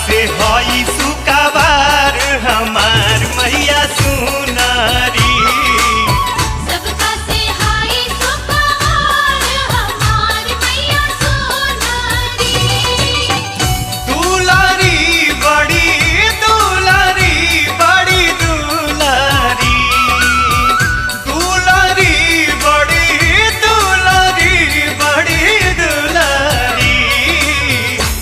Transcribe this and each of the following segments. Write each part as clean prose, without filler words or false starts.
से हई सुकाबार हमार मैया सुनारी। सबका से हाय सुकाबार हमार मैया सुनारी। दुलारी बड़ी दुलारी बड़ी दुलारी, दुलारी बड़ी दुलारी बड़ी दुलारी।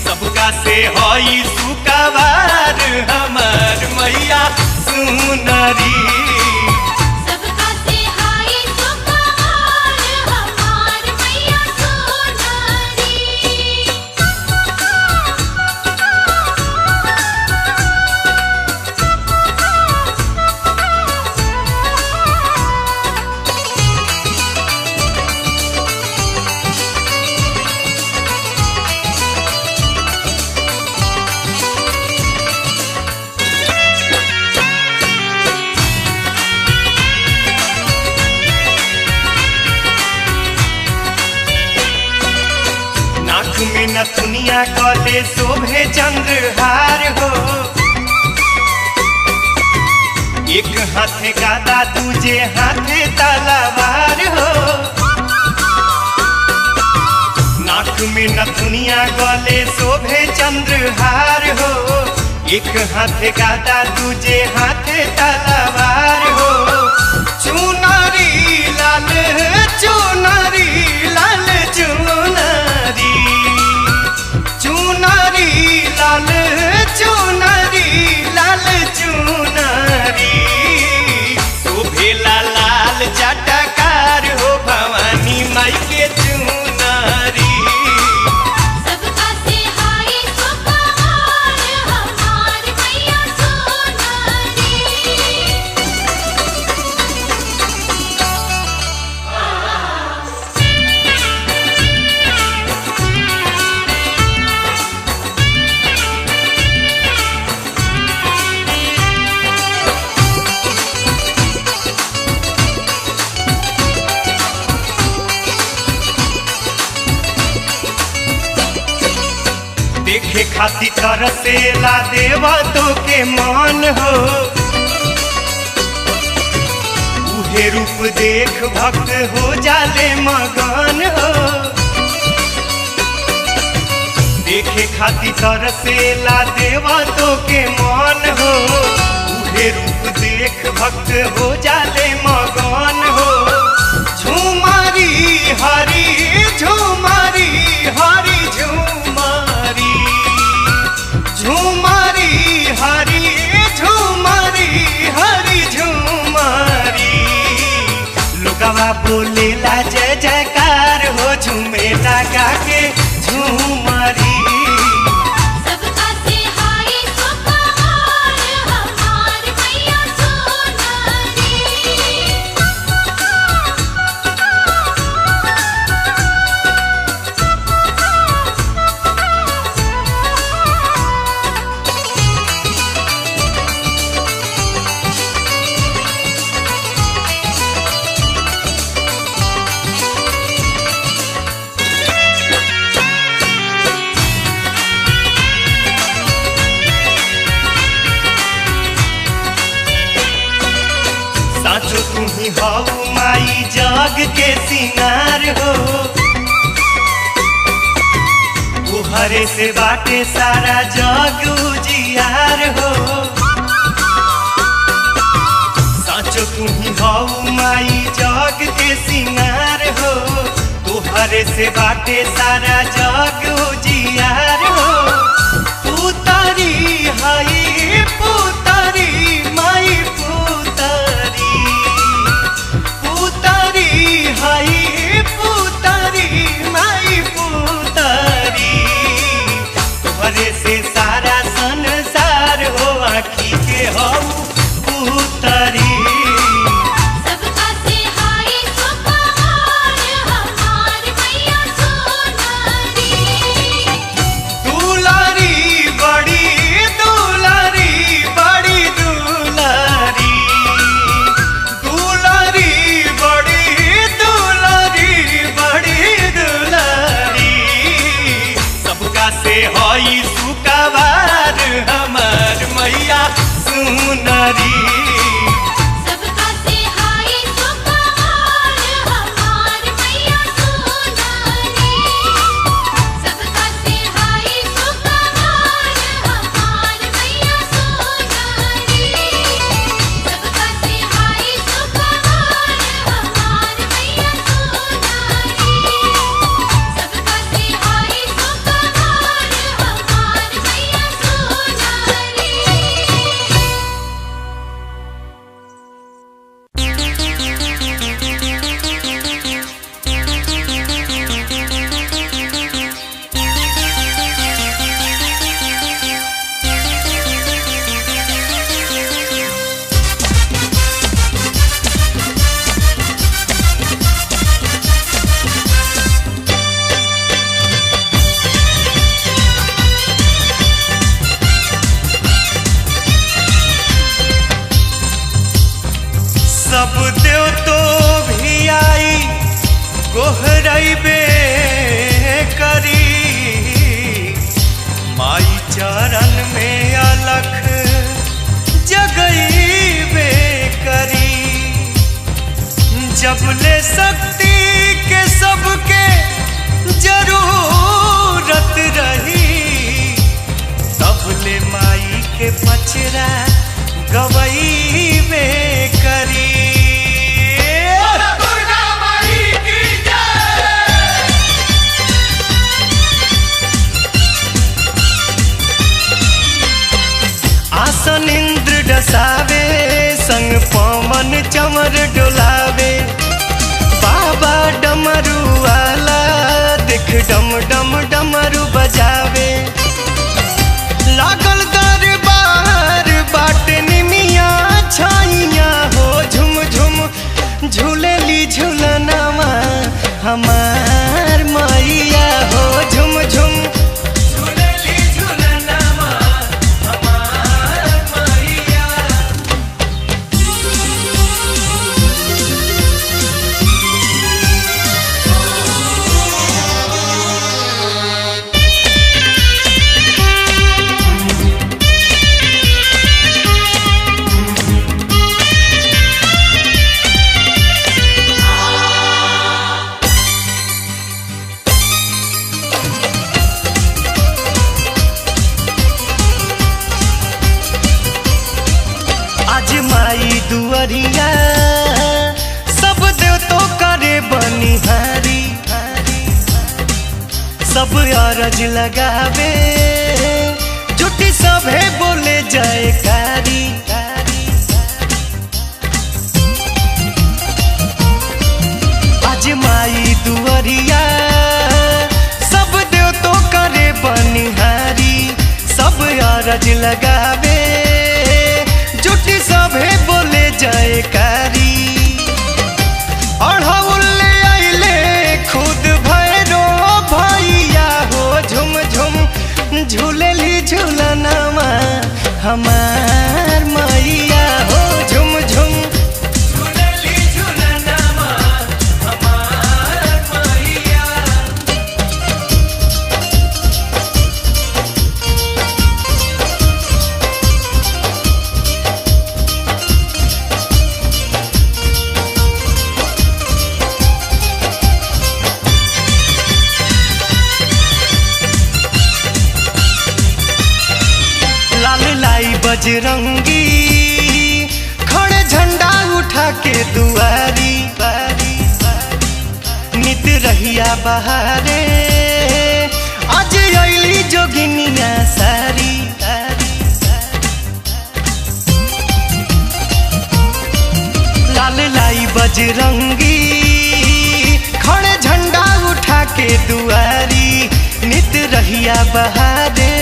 सबका से हई सुकाबार हमार मैया सुनारी। सबका से हाय सुकाबार हमार मैया सुनारी। नाक में नथुनिया गले शोभे चंद्रहार हो, एक हाथे गादा दूजे हाथे तलवार हो। नाक में नथुनिया गले शोभे चंद्रहार हो, एक हाथे गादा दूजे हाथे तलवार हो। चुनरी लाल चुनरी लाल चुनरी, चुनरी लाल चुनरी लाल चुनरी। शोभेला लाल चटकार हो भवानी माई के चुनरी। सबका से हाय सुकाबार हमार मैया सुनारी। देखे खाती तरसेला देवा तो के मान हो, उहे रूप देख भक्त हो जाले मगन हो। देखे खाती तरसेला देवा तो के मान हो, उहे रूप देख भक्त हो जाले मगन हो। झुमारी हरी झुमारी हरी झुमारी, झुमारी हरी झुमारी हरी झुमारी। लोगवा बोलेला जय जयकार हो झूमेला गा के झुमारी। सबका से हाय सुकाबार हमार मैया सुनारी। साचो तुम्ही हऊ माई जग के सिंगार हो, तुहरे से बाटे सारा जग उजियार हो। साचो तुम्ही हऊ माई जग के सिंगार हो, तुहरे से बाटे सारा जग उजियार हो। पुतरी हई पुतरी माई पुतरी, पुतरी हई पुतरी माई पुतरी। तुहरे से सारा संसार हो आँखी के हऊ पुतरी। सबका से हाय सुकाबार हमार मैया सुनारी। चमर डोलावे। बाबा डमरू वाला देख डम डम डमरू बजावे। लागल दरबार बाटे निमिया छाइया हो झुम झुम झूलेली झूलनवा हमार मैया हो झुम झुम झूलेली झूलनवा हमार मैया। आज माई दुअरिया सब देव तो करे बनिहारी। सब अरज लगावे जुटी सभे बोले जयकारी। आज माई दुअरिया सब देव तो करे बनिहारी। सब अरज लगावे जुटी सभे बोले जयकारी। अढ़ौले आइले खुद भैरो भैया हो झुम झुम झूलेली झूलनवा हमार मैया हो झुम झुम झूलेली झूलनवा हमार मैया। लाल लाई बजरंगी खड़े झंडा उठा के दुआरी। नित रहिया बहारे आज अइली जोगिनिया सारी। लाल लाई बजरंगी खड़े झंडा उठा के दुआरी। नित रहिया बहारे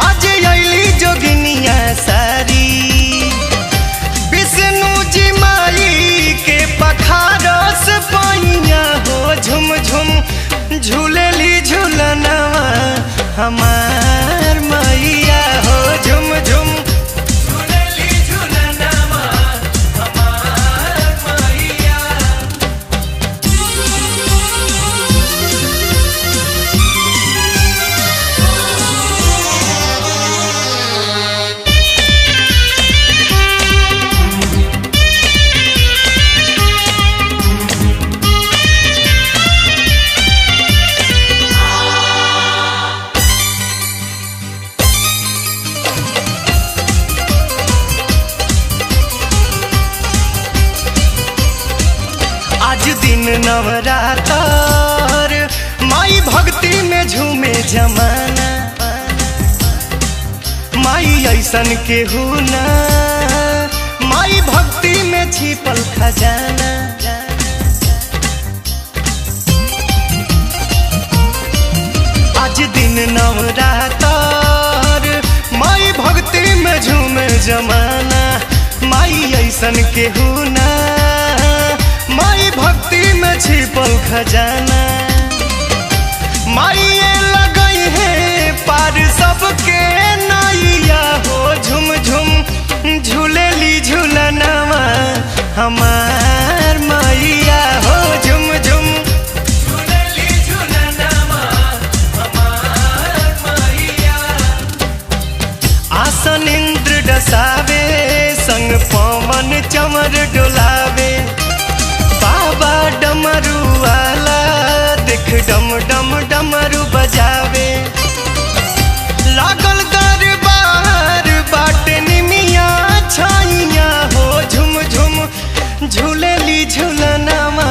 आज अइली जोगिनिया सारी। विष्णु जी माई के पखारस पैया हो झुम झुम झूलेली झूलनवा हमार मैया हो झुम झुम झूलेली झूलनवा हमार मैया। आज दिन नवरातर माई भक्ति में झूमे जमाना। माई ऐसन के हो ना माई भक्ति में छिपल खजाना। आज दिन नवरातर माई भक्ति में झूमे जमाना। माई ऐसन के हो ना माई भक्ति में छिपल खजाना। माई लगई है पार सबके नैया हो झुम झुम झूलेली झूलनवा हमार मैया हो झुम झुम झूलेली झूलनवा हमार मैया। आसन इंद्र डसावे संग पवन चमर डोलावे। बाबा डमरू वाला देख डम डम डमरू बजावे। लागल दरबार बाटे निमिया छाइया हो झुम झुम झूलेली झूलनवा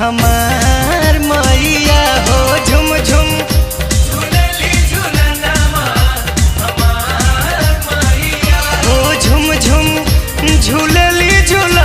हमार मैया हो झुम झुम झूलेली झूलनवा हमार मैया हो झुम झुम झूलेली झूल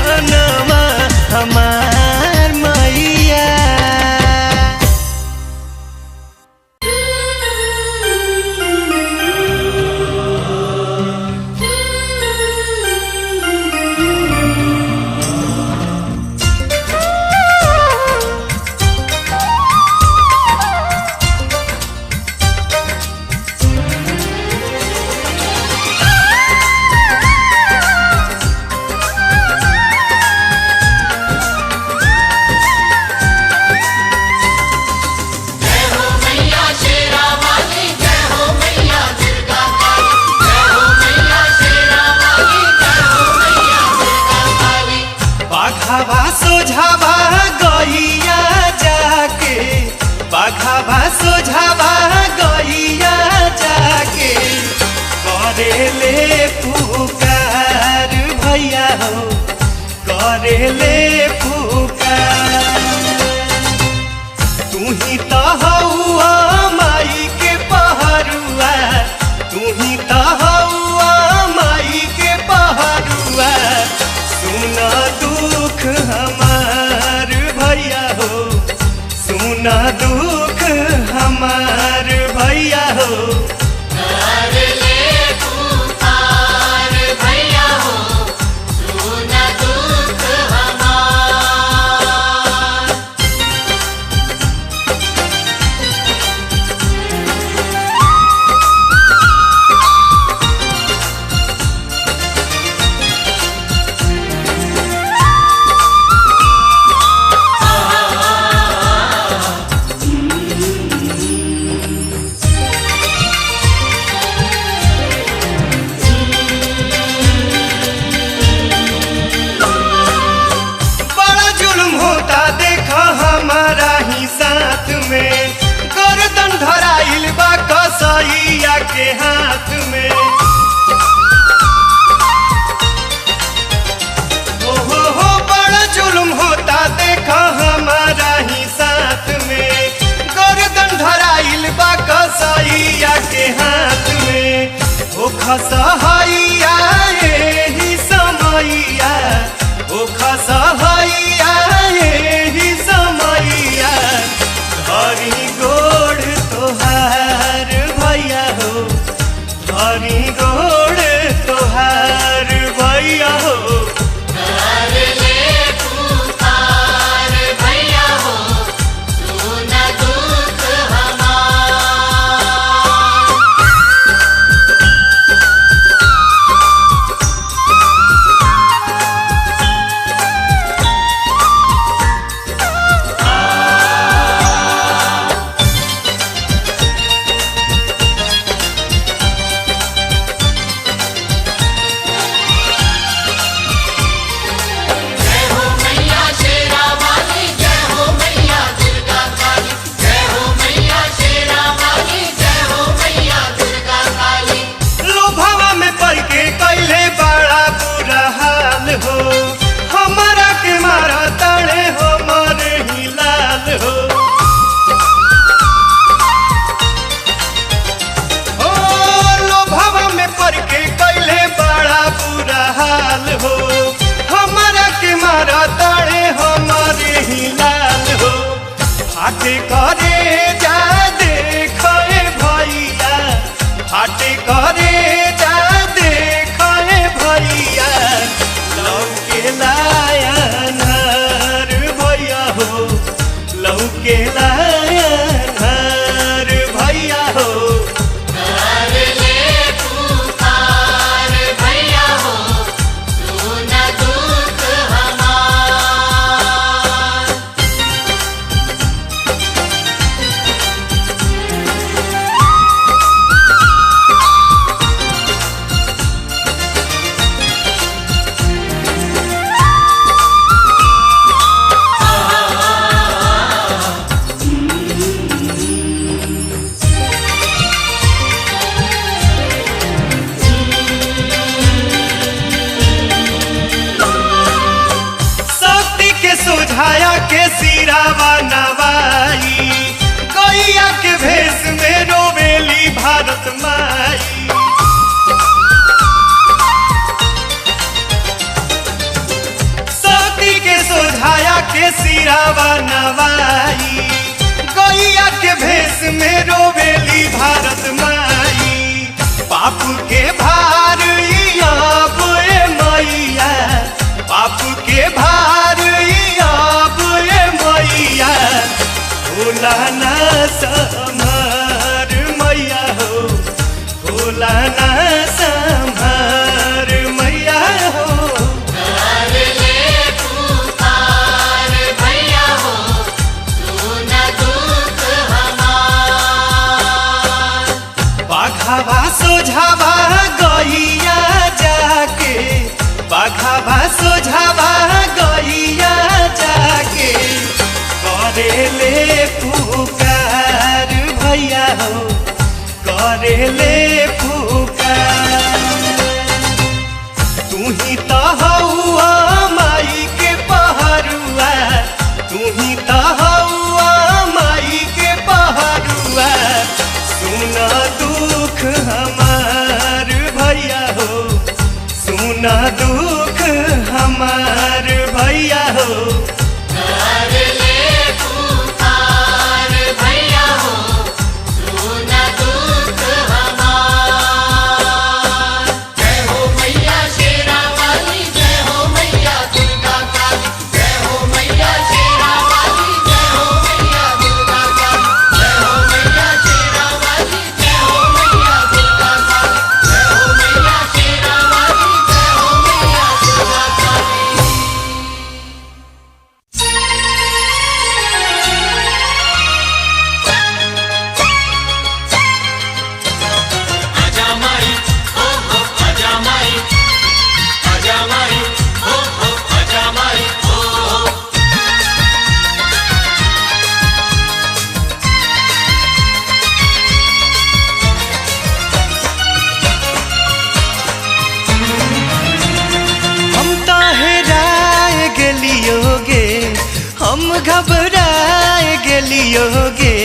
बाघावा सोझावा गैया जाके करेले पुकार भैया हो करेले पुकार। तू ही तो हौआ माई के पहरुआ तू ही तो हौआ माई के पहरुआ सुन दुख हमार भैया हो सुन दुख हमार भैया हो करेले पुकार भैया हो सुन दुख हमार। बड़ा जुल्म होता देखो हमारा ही साथ में गर्दन धराइल बा कसैया के हाथ में। हो बड़ा जुल्म होता देखो हमारा ही साथ में गर्दन धराइल बा कसैया के हाथ में। हो खसहैया एही समैया हो खसहैया एही समैया धरी गोड़ तोहार भैया हो धरी गोड़ तोहार भैया हो करेले पुकार भैया हो सुन दुख हमार। जय हो मैया शेरा वाली जय हो मैया दुर्गा काली जय हो मैया शेरा वाली जय हो मैया दुर्गा काली। लोभावा में पड़ के कैले बड़ा बुरा हाल हो हमारा के मारा ताड़े हो मारे ही लाल हो। ओ लोभावा में पड़ के कैले बड़ा बुरा हाल हो हमारा के मारा ताड़े हो मारे ही लाल हो। हाथे करे जा देखे भैया हाथे करे जा देखे भैया लौके लाया नार भैया हो लौके लाया नार भैया हो करेले पुकार भैया हो सुन दुख हमार। शक्ति के सुझाया के सिरावा नवाई गैया के भेष में रोवेली भारत माई। शक्ति के सुझाया के सिरावा नवाई गैया के भेष में रोवेली भारत माई। पाप के भार अब ए मैया पाप के भार अब ए मैया भोला ना संभार मैया हो भोला ना संभार मैया हो करेले पुकार भैया हो सुन दुख हमार। बाघावा सोझावा गैया जाके बाघावा सोझावा गैया जाके करेले पुकार। गेलियोगे।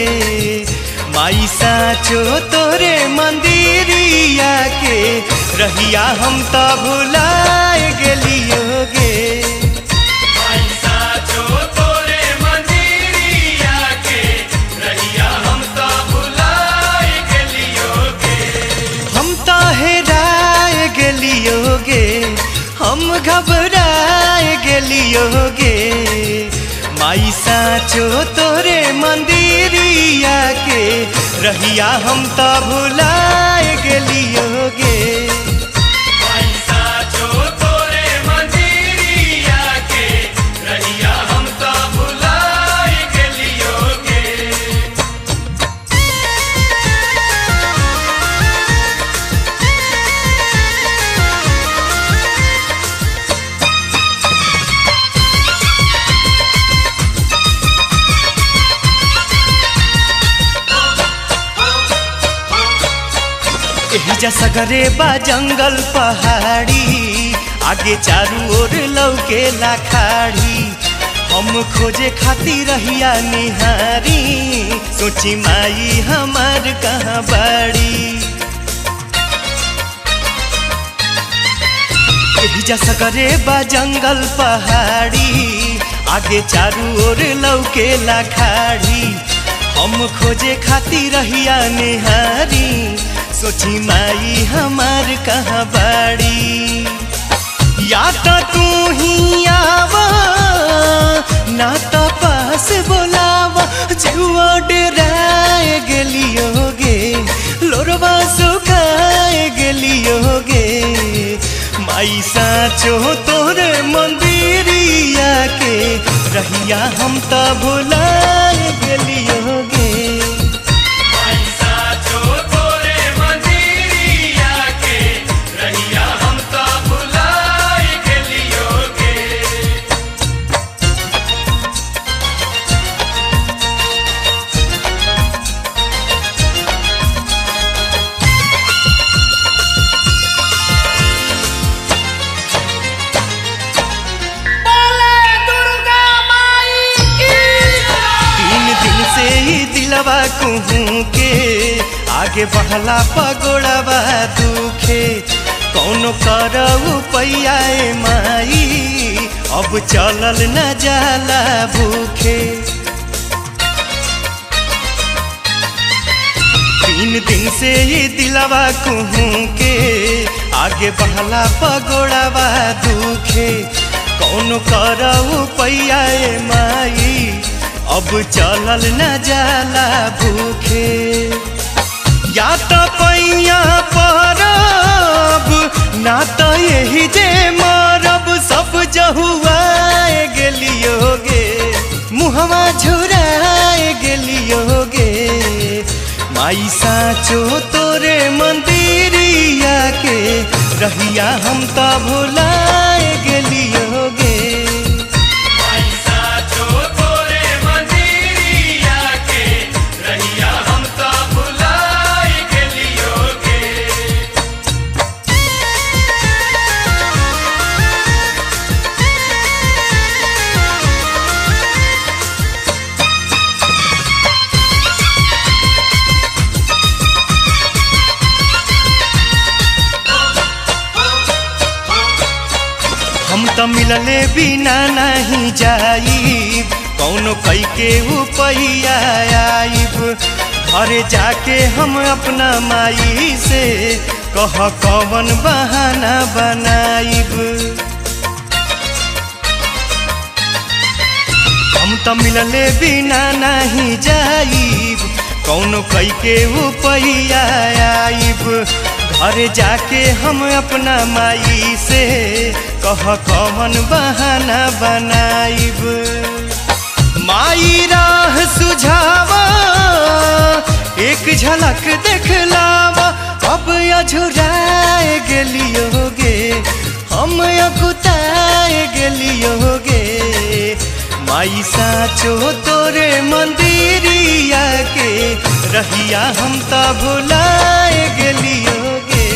माई साचो तोरे मंदिरिया के रहिया हम तो भुलाए गेलियोगे। हम घबराए गेलियोगे। माई साचो तोरे मंदिरिया के रहिया हम तो भुलाए गेलियोगे। माई साचो तोरे मंदिरिया के रहिया हम तो भुलाए गेलियोगे। एहिजा सगरे बा जंगल पहाड़ी, आगे चारू ओर लौके लाखाड़ी। हम खोजे खाती रहिया निहारी, सोची माई हमार कहाँ बाड़ी। एहिजा सगरे बा जंगल पहाड़ी, आगे चारू ओर लौके लाखाड़ी। हम खोजे खाती रहिया निहारी, सोची माई हमार कहाँ बाड़ी। या तो तू ही आवा ना तो पास बोलावा, जुआ डराए गेलियोगे, लोरवा सुखाए गेलियोगे। माई साचो तोरे मंदिरिया के रहिया हम तो भुलाए गेलियोगे। दिलवा कुहू के आगे बढ़ला पगोड़वा दुखे, कौनो करऊ पैयाए माई अब चलल न जाला भूखे। 3 दिन से ही दिलवा कुहू के आगे बढ़ला पगोड़वा दुखे, कौनो करऊ पैयाए माई अब चलल न जाला भूखे। या तो पैया परब ना तो यही जे मरब, सब जहुआए गेलियोगे, मुहवा झुराए गेलियोगे। माई साचो तोरे मंदिरिया के रहिया हम तो भुलाए गेलियोगे। हम तो मिलले बिना नहीं जाइब, कौनो कई के उपैया आइब। घरे जाके हम अपना माई से कह कौन बहाना बनाइब। हम तो मिलले बिना नहीं जाइब, कौनो कई के उपैया आइब। घरे जाके हम अपना माई से कह कौन बहाना बनाइब। माई राह सुझावा, एक झलक देखलावा, अब अझुराए गेलियोगे, हम अकुताए गेलियोगे। माई साचो तोरे मंदिरिया के रहिया हम तो भुलाए गेलियोगे।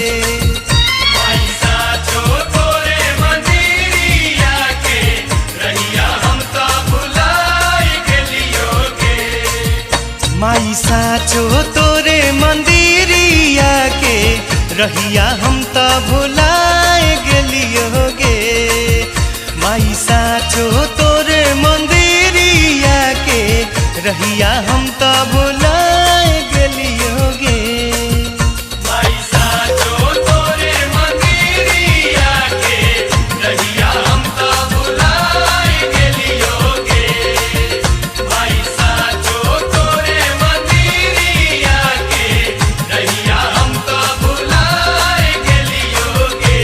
साचो तोरे मंदिरिया के रहिया हम त भुलाए गेलियोगे। माई साचो तोरे मंदिरिया के रहिया हम त भुलाए गेलियोगे। माई साचो तोरे मंदिरिया के रहिया हम त भुलाए गेलियोगे। माई साचो तोरे मंदिरिया के रहिया हम त भुलाए गेलियोगे।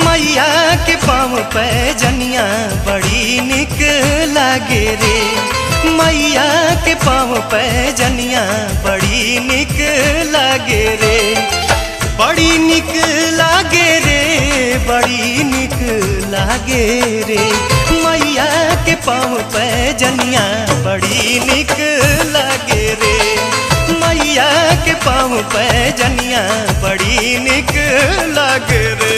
मैया के पाँव पे जनिया बड़ी निक लागे रे। मैया के पाँव पे जनिया बड़ी निक लागे रे। बड़ी निक लागे रे, बड़ी निक लागे रे। मैया के पाँव पे जनिया बड़ी निक लागे रे। मैया के पाँव पे जनिया बड़ी निक लागे रे।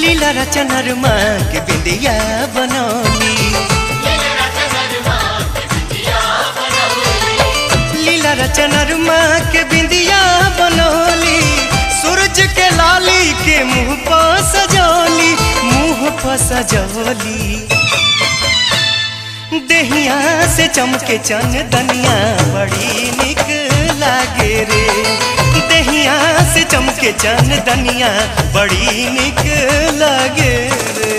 लीला रचनर माँ के बिंदिया बनौली। लीला रचनर माँ के बिंदिया बनौली। सूरज के लाली के मुँह पर सजौली, मुँह पर सजौली। देहिया से चमके चंदनिया बड़ी निक लागे रे। देहिया से चमके चंदनिया बड़ी निक लागे रे।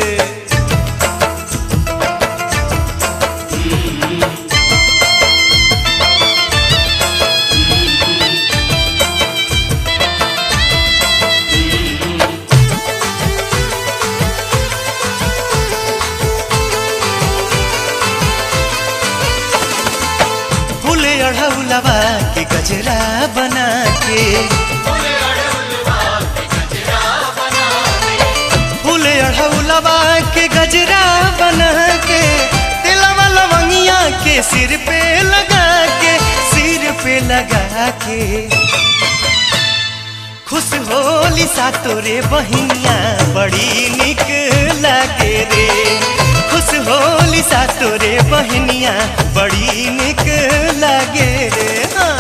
फूले अढ़ौलवा के गजरा बना के, फूले अढ़ौलवा के गजरा बना के, तिलवा लवंगिया के सिर पे लगा के, सिर पे लगा के। खुश होली सा तोरे बहिनिया बड़ी निक लागे रे। खुश होली सा तोरे बहिनिया बड़ी निक लागे रे। हाँ।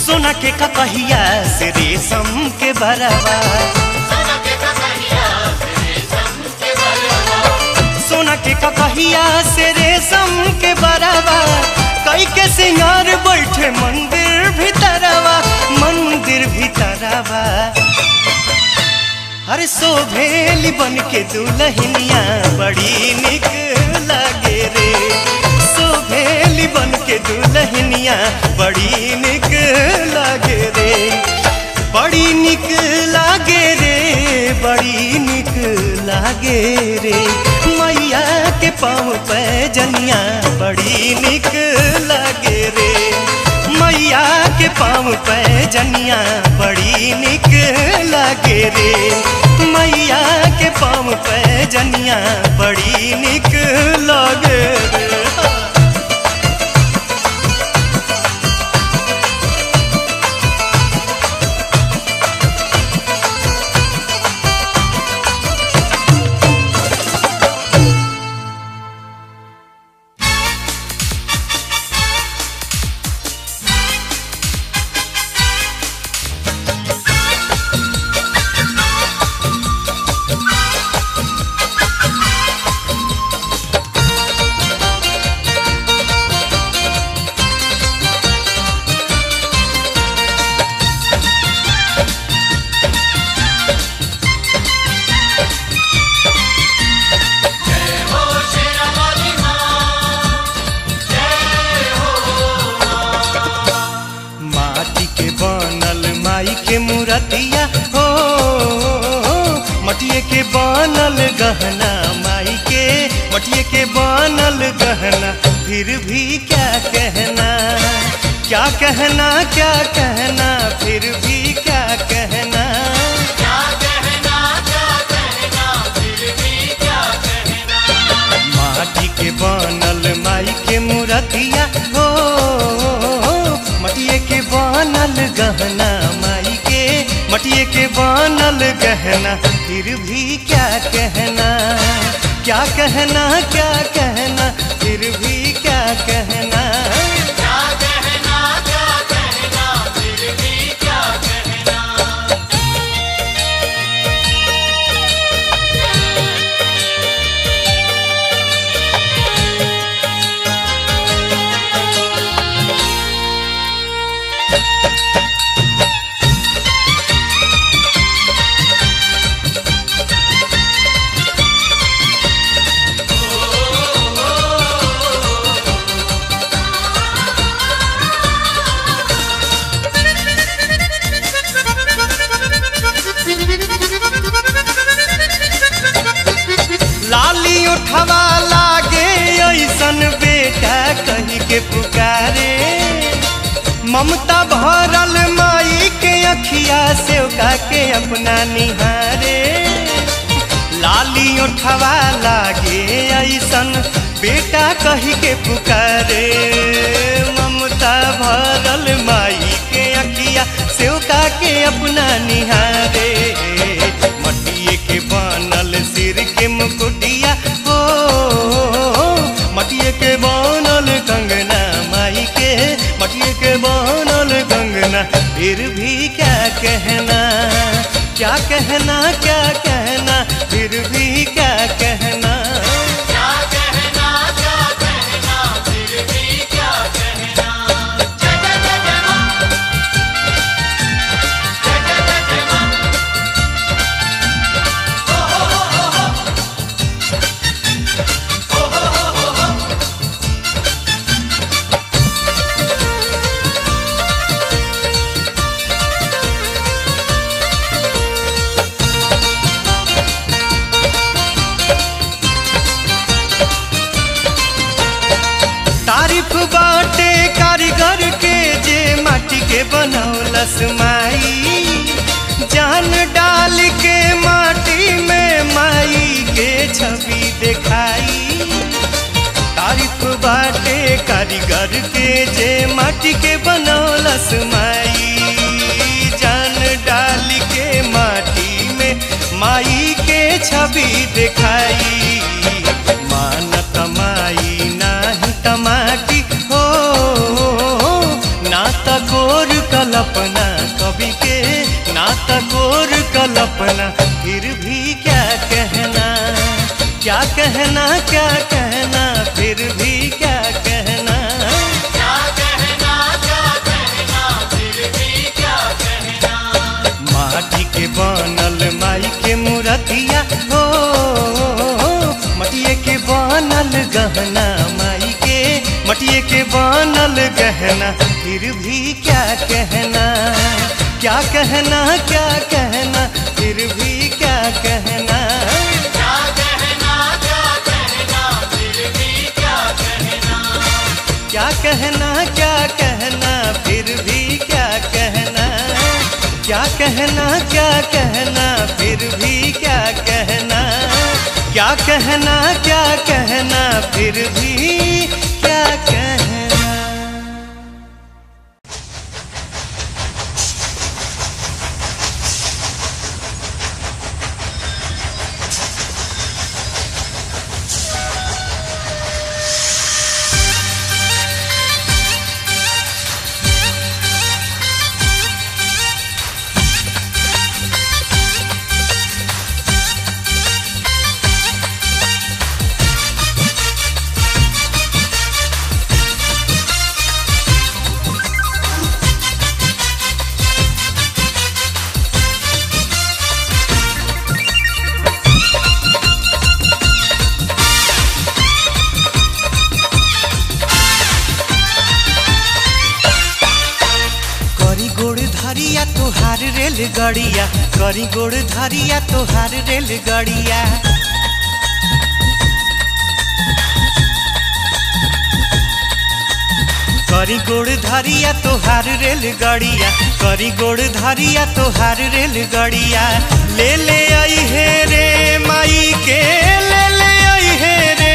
सोना के ककहिया से रेशम के बरवा, सोना के ककहिया से रेशम के बरवा। कई के सिंगार बैठे मंदिर भीतरवा, मंदिर भीतरवा। हर शोभेली बन के दुल्हनिया बड़ी निक लागे रे। शोभेली बन के दुल्हनिया बड़ी निक लागे रे। बड़ी निक लागे रे, बड़ी निक लागे रे। मैया के पाँव पे जनिया बड़ी निक लागे रे। मैया के पाँव पे जनिया बड़ी निक लागे रे। मैया के पाँव पे जनिया बड़ी निक लागे रे। बनल गहना माई के मटिए के बनल गहना फिर भी क्या कहना क्या कहना क्या कहना फिर भी क्या कहना क्या कहना फिर भी क्या कहना। माटी के बनल माई के मूर्तिया हो मटिए के बनल गहना माई के मटिए के बनल गहना फिर भी क्या कहना क्या कहना क्या कहना फिर भी क्या कहना क्या कहना फिर भी क्या कहना। लाली उठवा लागे ऐसन बेटा कही के पुकारे ममता भरल माई के अखिया से के अपना निहारे लाली उठवा लागे ऐसन बेटा कही के पुकारे ममता भरल माई के अखिया से के अपना निहारे मटिए के बनल सिर के मुकुटिया हो मटिए के बनल कंगना माई के मटिए के बनल कंगना फिर भी क्या कहना क्या कहना क्या कहना फिर भी क्या कहना क्या कहना फिर भी क्या कहना। जय जय जय जय मां, जय जय जय जय मां। तारीफ बाटे कारीगर के जे माटी के बनौलस माई जान डाल के माटी में माई के छवि दिखाई तारीफ बाटे कारीगर के जे माटी के बनौलस माई जान डाल के माटी में माई के छवि दिखाई मानत माई नाही तमाटी हो ना तकोर कल्पना कवि के ना तकोर कल्पना फिर भी क्या कहना क्या कहना क्या कहना फिर भी क्या कहना क्या कहना फिर भी क्या कहना। माटी के बनल माई के मूर्तिया हो मटिए के बनल गहना माई के मटिए के बनल गहना फिर भी क्या कहना क्या कहना क्या कहना फिर भी क्या कहना क्या कहना फिर भी क्या कहना। क्या कहना क्या कहना फिर भी क्या कहना क्या कहना क्या कहना फिर भी क्या कहना क्या कहना क्या कहना फिर भी क्या कहना। रेलगाड़िया करी गोड़ धरिया तोहार रेलगाड़िया करी गोड़ धरिया तोहार रेलगाड़िया करी गोड़ धरिया तोहार रेलगाड़िया ले आई है रे माई के ले आई है रे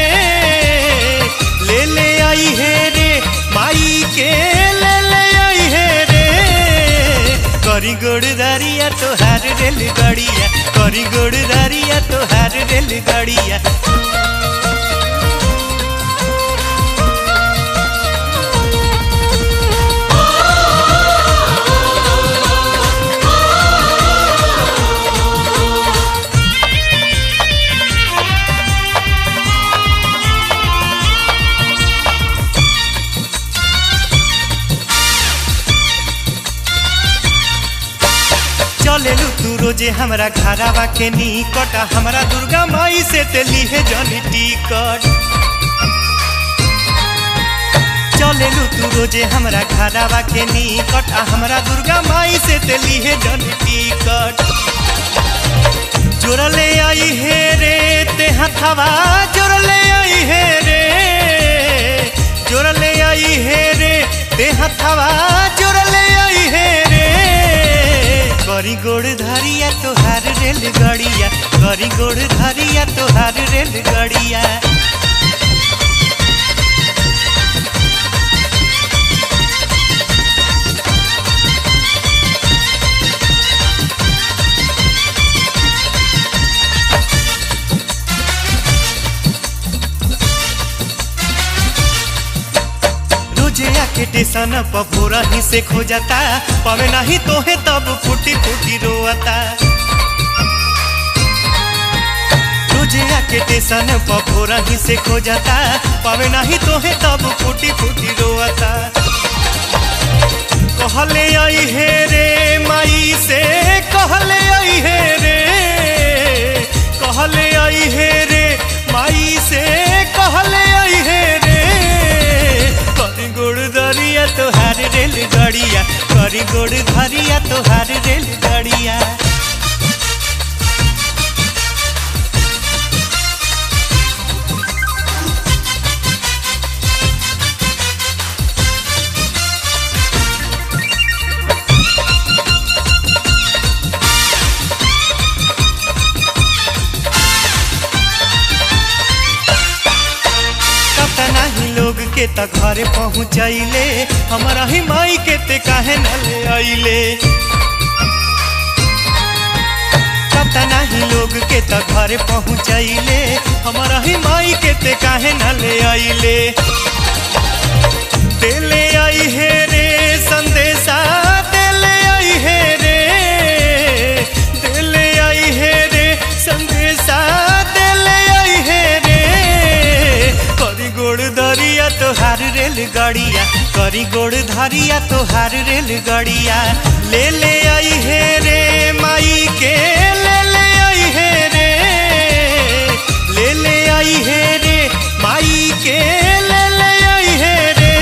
ले आई है रे माई के ले आई है रे करी गोड़ धरिया तोहार रेलगाड़िया करी गोड़ धरिया तोहार रेलगाड़िया चलेलू तू रोजे हमरा घरावा के निकट हमरा दुर्गा माई से तेली है जनी टिकट चलेलू तू रोजे हमरा घरावा के निकट हमरा दुर्गा माई से तेली है जनी टिकट जोड़ले आई है रे ते हथवा जोड़ले आई है रे जोड़ले आई है रे ते हथवा जोड़ले आई है रे करी गोड़ धरिया तोहार रेलगाड़िया करी गोड़ धरिया तोहार रेलगाड़िया रोजे आके टेसन पफोरा ही से खो जाता पावे नहीं तो है तब फूटी फूटी रोता रोजे आके टेसन पफोरा ही से खो जाता पावे नहीं तो है तब फूटी फूटी रोता कहले आई है रे माई से कहले आई है रे कहले आई है रे माई से कहले आई है रे करी गोड़ धरिया तोहार रेलगाड़िया करी गोड़ धरिया तोहार रेलगाड़िया लोग के त घरे पहुँचैले हमारा ही माई के ते काहे न ले आइले कतना ही लोग के त घरे पहुँचैले हमारा ही माई के ते काहे न ले आइले देले आई है रे संदेशा देले आई है रे देले आई है रे संदेशा देले आई है रे करी गोड़ धरिया तोहार रेलगाड़िया करी गोड़ धरिया तोहार रेलगाड़िया ले आई है रे माई के ले आई है रे ले आई है रे माई के ले आई है रे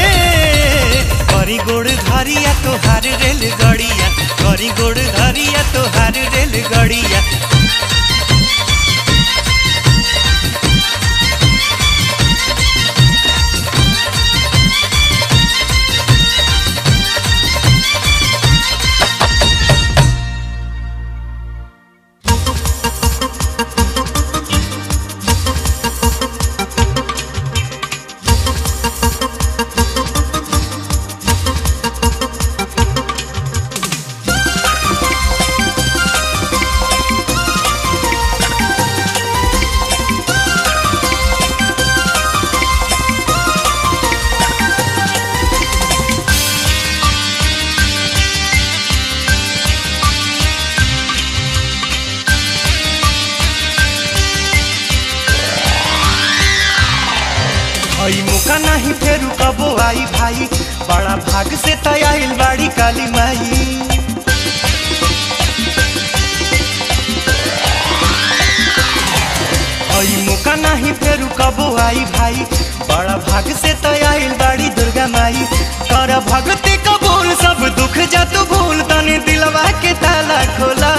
करी गोड़ धरिया तोहार रेलगाड़िया करी गोड़ धरिया तोहार रेलगाड़िया आई मौका नहीं फेरू कबो आई भाई बड़ा भाग से तयाइल बाड़ी काली माई आई मौका नहीं फेरू कबो आई भाई बड़ा भाग से तयाइल बाड़ी दुर्गा माई कर भगती कबूल सब दुख जा तू भूल तनी दिलवा के ताला खोला।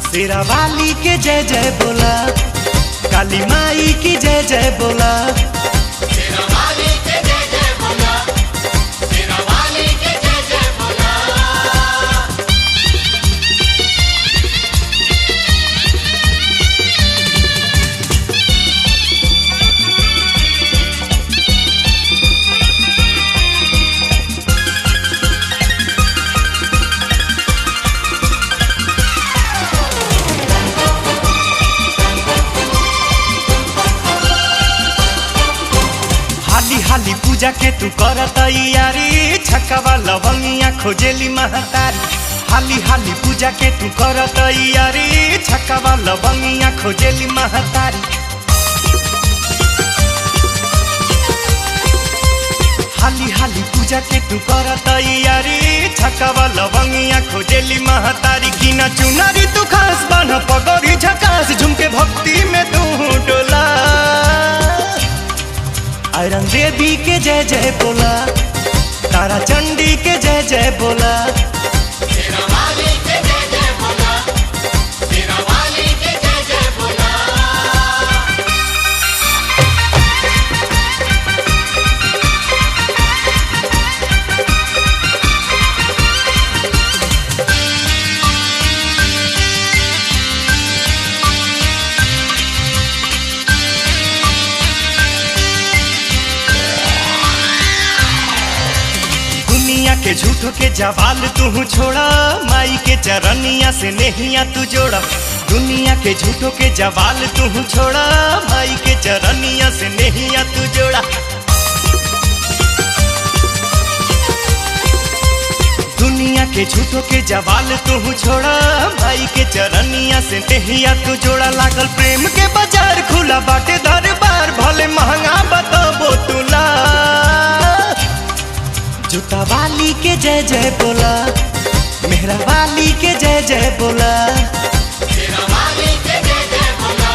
शेरा वाली के जय जय बोला, काली माई की जय जय बोला। शेरा वाली के जय जय बोला, शेरा वाली के जय जय बोला। हाली हाली पूजा के तू कर तैयारी, छक्का लवंगिया खोजेली महतारी। हाली हाली पूजा के तू कर तैयारी, छक्का लवंगिया खोजेली महतारी। हाली हाली पूजा के तू कर तैयारी, छक्का लवंगिया खोजेली महतारी। कीना चुनारी तू खास बन पगड़ी झकास, झुमके भक्ति में तू डोला। आयरन देवी के जय जय बोला, तारा चंडी के जय जय बोला। शेरा वाली के जय जय बोला, शेरा वाली के जय जय बोला। दुनिया के झूठों के जवाल तू छोड़ा, माई के चरनिया से नेहिया तू जोड़ा। दुनिया के झूठों के जवाल तू छोड़ा, माई के चरनिया से नेहिया तू जोड़ा। दुनिया के झूठों के जवाल तू छोड़ा, माई के चरनिया से नेहिया तू जोड़ा। लागल प्रेम के बाजार खुला बाटे दरबार, भले महंगा बताबो तुला। जूता वाली के जय जय बोला, मेहरा वाली के जय जय बोला। शेरा वाली के जय जय बोला,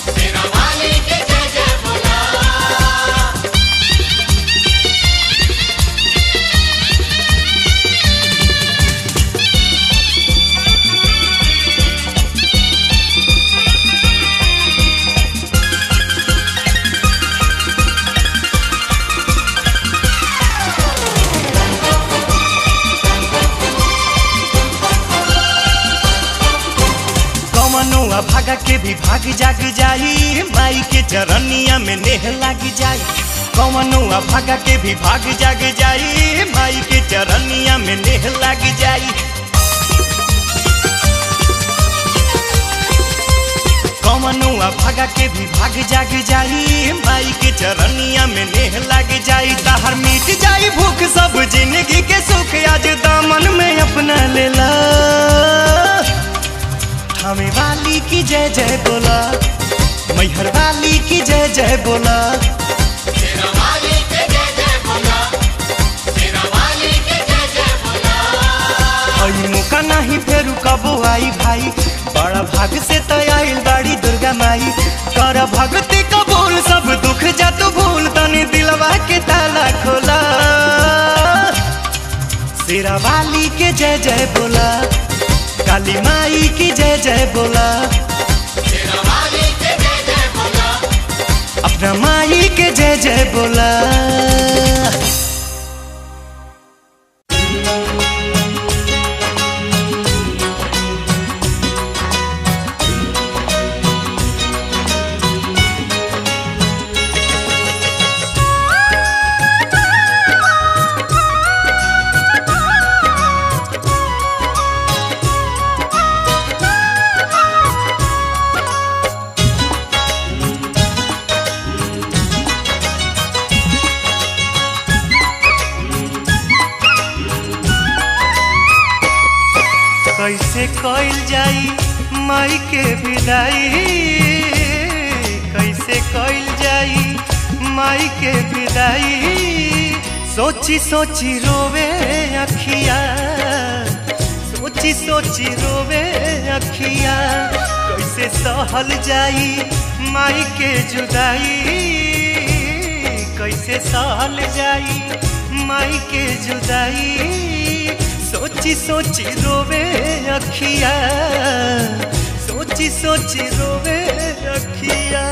शेरा वाली के जय जय बोला। कमनुआ भागा के भी भाग जाग जाई, माई के चरनिया में नेह लाग जाई। कमनुआ भागा के भी भाग जाग जाई, माई के चरनिया में नेह लाग जाई। कमनुआ भागा के भी भाग जाग जाई, माई के चरनिया में नेह लाग जाई। ताहर मिट जाई भूख सब जिंदगी के सुख, आज दामन में अपना लेला। हमें वाली की जय जय बोला, मैहर वाली की जय जय बोला। शेरा वाली के जय जय बोला, शेरा वाली के जय जय बोला। आई मौका नहीं फेरू कबो आई भाई, बड़ा भाग से तैयार बाड़ी दुर्गा माई। कर भक्ति कबूल सब दुख जा तू भूल, तनी दिलवा के ताला खोला। शेरा वाली के जय जय बोला, काली माई की जय जय बोला। शेरा वाली के जय जय बोला, अपना माई के जय जय बोला। कैसे कइल जाई माई के विदाई, कैसे कइल जाई माई के विदाई। सोची सोची रोवे अखिया, सोची सोची रोवे अखिया। कैसे सहल जाई माई के जुदाई, कैसे सहल जाई माई के जुदाई। सोची सोची रोवे अखिया, सोची सोची रोवे अखिया।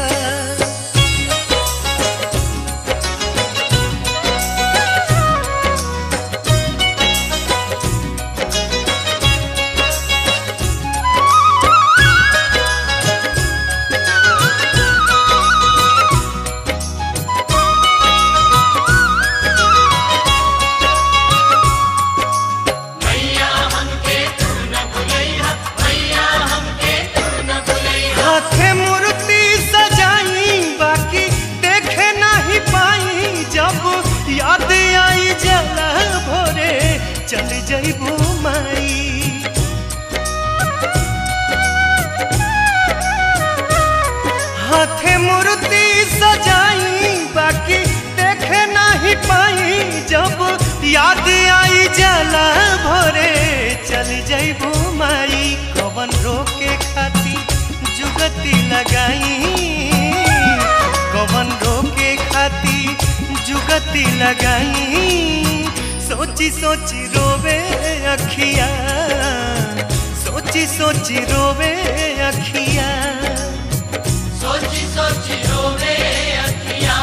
हाथे मूर्ति सजाई बाकी देखे नहीं पाई, जब याद आई जला भोरे चल जइबू माई। हाथे मूर्ति सजाई बाकी देखे नहीं पाई, जब याद आई जला भोरे चल जइबू माई। कवन रोके खाती जुगती लगाई, कवन रोके खाती जुगती लगाई। सोची सोची रोवे अखिया, सोची सोची रोवे अखिया। सोची सोची रोवे अखिया,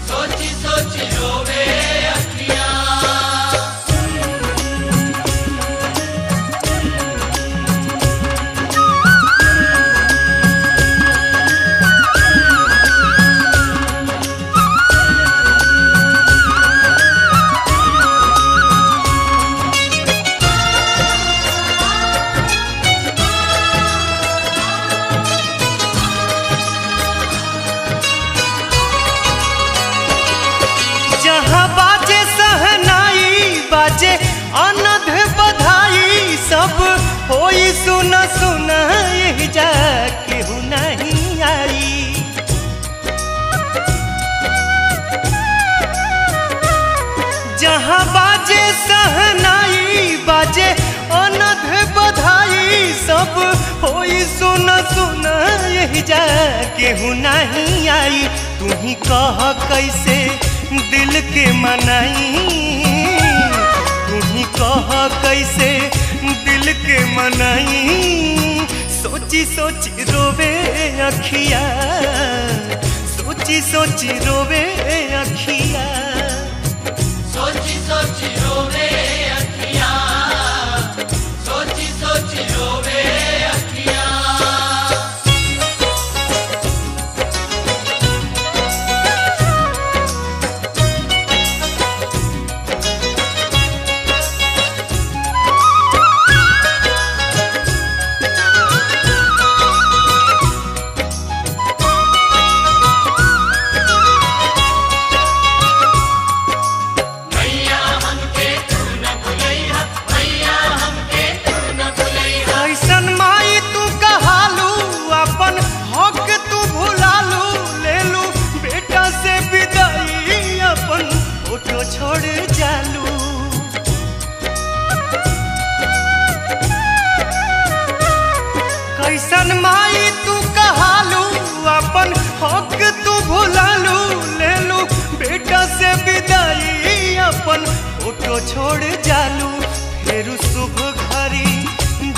सोची सोची रोवे अखिया। जहाँ बाजे सहनाई बाजे अनध बधाई, सब होई सुना सुना यही जा केहू नहीं आई। जहाँ बाजे सहनाई बाजे अनध बधाई, सब होई सुना सुना यही जा केहू नहीं आई। तू ही कह कैसे दिल के मनाई, तू ही कह कैसे दिल के मनाई। सोची सोची रोवे अखिया, सोची सोची रोवे अखिया। सोची सोची रोवे अखिया, सोची सोची रोवे अखिया। मैया हमके तू न भुलैया, मैया हमके तू न भुलैया। ऐसन माई तू कहालू, अपन हक तू भुलालू। लेलू बेटा से विदाई, अपन फोटो छोड़ जालू। कैसन माई तू कहालू, अपन हक तू भुलालू। लेलू बेटा से विदाई, अपन फोटो छोड़ जालू। फिर शुभ घड़ी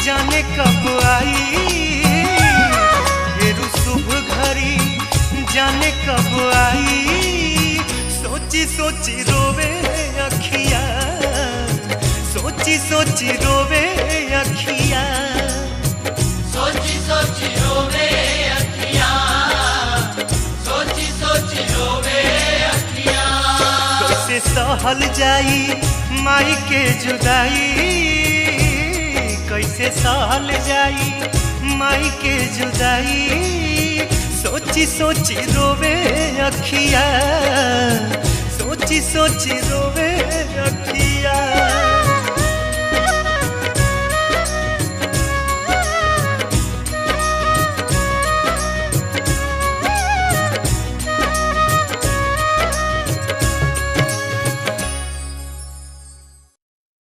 जाने कब आई, फिर शुभ घड़ी जाने कब आई। सोची सोची रोवे अखिया, सोची सोची रोवे अखिया। सोची सोची रोवे अखिया, सोची सोची रोवे अखिया। कैसे सहल जाई माई के जुदाई, कैसे सहल जाई माई के जुदाई। सोची सोची रोवे अखिया, सोची सोची रोवे अखिया।